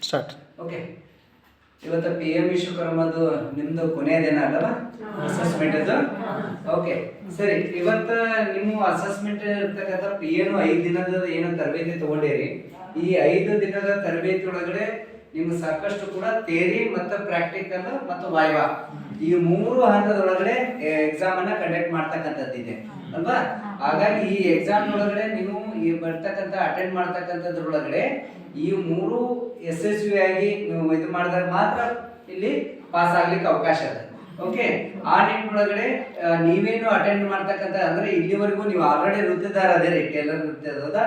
Start. Okay, ಇವತ್ತು PM ವಿಶ್ವಕರ್ಮದು ನಿಮ್ದು ಕೊನೆಯ ದಿನ ಅಲ್ಲವಾ ಅಸೆಸ್ಮೆಂಟ್ ಅದು? ಓಕೆ ಸರಿ, ಇವತ್ತು ನಿಮ್ಮ ಅಸೆಸ್ಮೆಂಟ್ ಇರ್ತಕ್ಕಂಥ ಏನು 5 ದಿನದ ಏನು ತರಬೇತಿ ತಗೊಂಡಿರಿ, ಈ 5 ದಿನದ ತರಬೇತಿ ಒಳಗಡೆ ನಿಮ್ಗೆ ಸಾಕಷ್ಟು ಕೂಡ ಥಿಯರಿ ಮತ್ತು ಪ್ರಾಕ್ಟಿಕಲ್ ಮತ್ತು ವೈವಾ ಈ 3 ಹಂತದೊಳಗಡೆ ಎಕ್ಸಾಮ್ ಅನ್ನ ಕಂಡಕ್ಟ್ ಮಾಡ್ತಕ್ಕಂಥದ್ದಿದೆ ಅಲ್ವಾ? ಹಾಗಾಗಿ ಈ ಎಕ್ಸಾಮ್ ಒಳಗಡೆ ನೀವು ಈ ಬರ್ತಕ್ಕಂಥ ಅಟೆಂಡ್ ಮಾಡ್ತಕ್ಕಂಥದ್ರೊಳಗಡೆ ಈ 3 ಯಶಸ್ವಿಯಾಗಿ ನೀವು ಇದು ಮಾಡಿದಾಗ ಮಾತ್ರ ಇಲ್ಲಿ ಪಾಸ್ ಆಗ್ಲಿಕ್ಕೆ ಅವಕಾಶ ಇದೆ. ಓಕೆ, ಆ ನಿಟ್ಟಿನೊಳಗಡೆ ನೀವೇನು ಅಟೆಂಡ್ ಮಾಡ್ತಕ್ಕಂಥ ಅಂದ್ರೆ ಇಲ್ಲಿವರೆಗೂ ನೀವು ಆಲ್ರೆಡಿ ವೃತ್ತಿದಾರ ಅದೇ ರೀ, ಟೇಲರ್ ವೃತ್ತಿ ಅದ.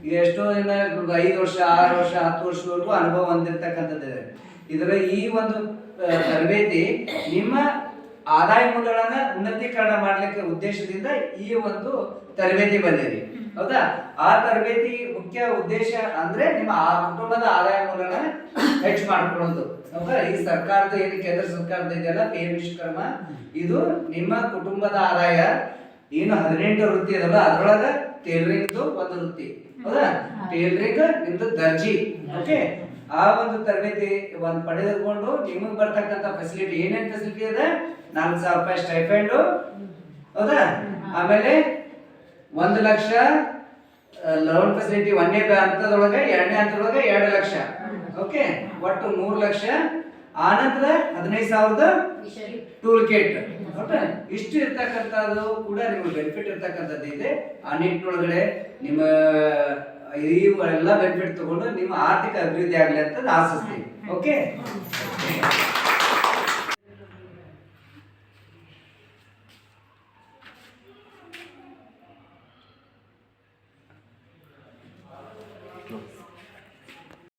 ಈಗ ಎಷ್ಟೋ ಜನ 5 ವರ್ಷ 6 ವರ್ಷ 10 ವರ್ಷವರೆಗೂ ಅನುಭವ ಹೊಂದಿರತಕ್ಕಂಥದ್ದಿದೆ. ಇದರ ಈ ಒಂದು ತರಬೇತಿ ನಿಮ್ಮ ಆದಾಯ ಮೂಲಗಳನ್ನ ಉನ್ನತೀಕರಣ ಮಾಡ್ಲಿಕ್ಕೆ ಉದ್ದೇಶದಿಂದ ಈ ಒಂದು ತರಬೇತಿ ಬಂದಿದೆ, ಹೌದಾ? ಆ ತರಬೇತಿ ಮುಖ್ಯ ಉದ್ದೇಶ ಅಂದ್ರೆ ನಿಮ್ಮ ಆ ಕುಟುಂಬದ ಆದಾಯ ಮೂಲಗಳನ್ನ ಹೆಚ್ಚು ಮಾಡ್ಕೊಳ್ಳೋದು, ಹೌದಾ? ಈ ಸರ್ಕಾರದ ಏನು ಕೇಂದ್ರ ಸರ್ಕಾರದ ಇದೆಯಲ್ಲ PM ವಿಶ್ವಕರ್ಮ, ಇದು ನಿಮ್ಮ ಕುಟುಂಬದ ಆದಾಯ ಏನು 18 ವೃತ್ತಿ ಇದಲ್ಲ ಅದ್ರೊಳಗ ಟೇಲರಿಂಗ್ ಒಂದು ವೃತ್ತಿ, ಹೌದಾ? ಟೇಲರಿಂಗ್ ನಿಮ್ದು ದರ್ಜಿ. ಓಕೆ, ಆ ಒಂದು ತರಬೇತಿ ಒಂದು ಪಡೆದುಕೊಂಡು ನಿಮಗೆ ಬರ್ತಕ್ಕಂಥ ಫೆಸಿಲಿಟಿ ಏನೇನು ಫೆಸಿಲಿಟಿ ಇದೆ, 4,000 ರೂಪಾಯಿ ಸ್ಟೈಫೆಂಡ್, ಹೌದಾ? ಆಮೇಲೆ 1 ಲಕ್ಷ ಲೋನ್ ಫೆಸಿಲಿಟಿ 1ನೇ ಹಂತದೊಳಗೆ, 2ನೇ ಹಂತದೊಳಗೆ 2 ಲಕ್ಷ. ಓಕೆ, ಒಟ್ಟು 3 ಲಕ್ಷ. ಆನಂತರ 15,000 ಟೂಲ್ ಕಿಟ್. ಓಕೆ, ಇಷ್ಟು ಇರ್ತಕ್ಕಂಥದ್ದು ಕೂಡ ನಿಮಗೆ ಬೆನಿಫಿಟ್ ಇರ್ತಕ್ಕಂಥದ್ದು ಇದೆ. ಆ ನಿಟ್ಟಿನೊಳಗಡೆ ನಿಮ್ಮ ಇವೆಲ್ಲ ಬೆನಿಫಿಟ್ ತಗೊಂಡು ನಿಮ್ಮ ಆರ್ಥಿಕ ಅಭಿವೃದ್ಧಿ ಆಗಲಿ ಅಂತ ಆಶಿಸ್ತೀವಿ. ಓಕೆ.